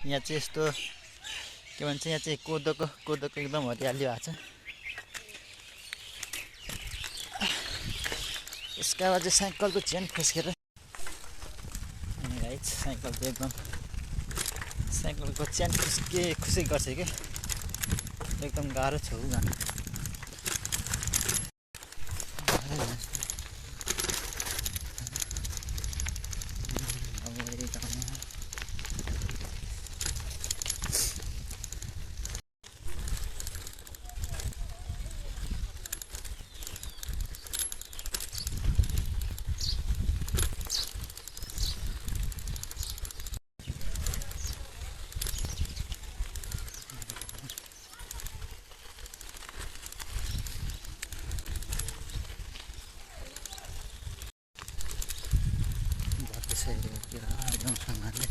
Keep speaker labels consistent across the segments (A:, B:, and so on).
A: यहाँ चाहिँ यस्तो के भन्छ, यहाँ चाहिँ कोदोको एकदम हरियाली भएको छ। यसका बाद चाहिँ साइकलको चेन खुस्केर गाइज साइकल चाहिँ एकदम साइकलको चेन खुसी गर्छ कि एकदम गाह्रो छ जान। एकदम सँगले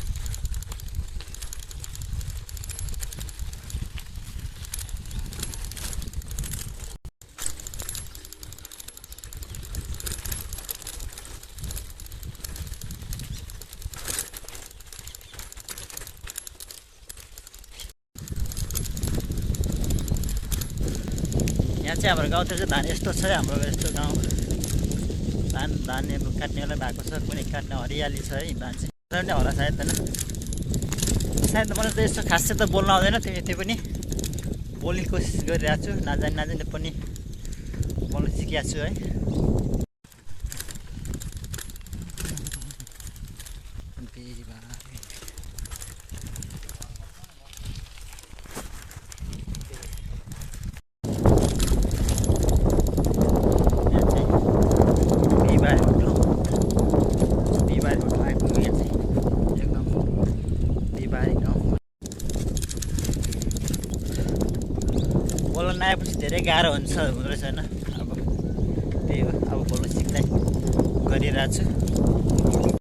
A: यहाँ चाहिँ हाम्रो गाउँतिर चाहिँ धान यस्तो छ। हाम्रो यस्तो गाउँ धानहरू काट्नेवाला भएको छ, कुनै काट्ने हरियाली छ है। धान चाहिँ नै होला सायद होइन, सायद मलाई त यस्तो खास चाहिँ त बोल्न आउँदैन। त्यो पनि बोल्ने कोसिस गरिरहेको छु, नजाने पनि बोल्न सिकिरहेको छु है। बोल्न नआएपछि धेरै गाह्रो हुँदो रहेछ होइन। अब त्यही हो, अब बोल्न सिक्दै गरिरहेको छु।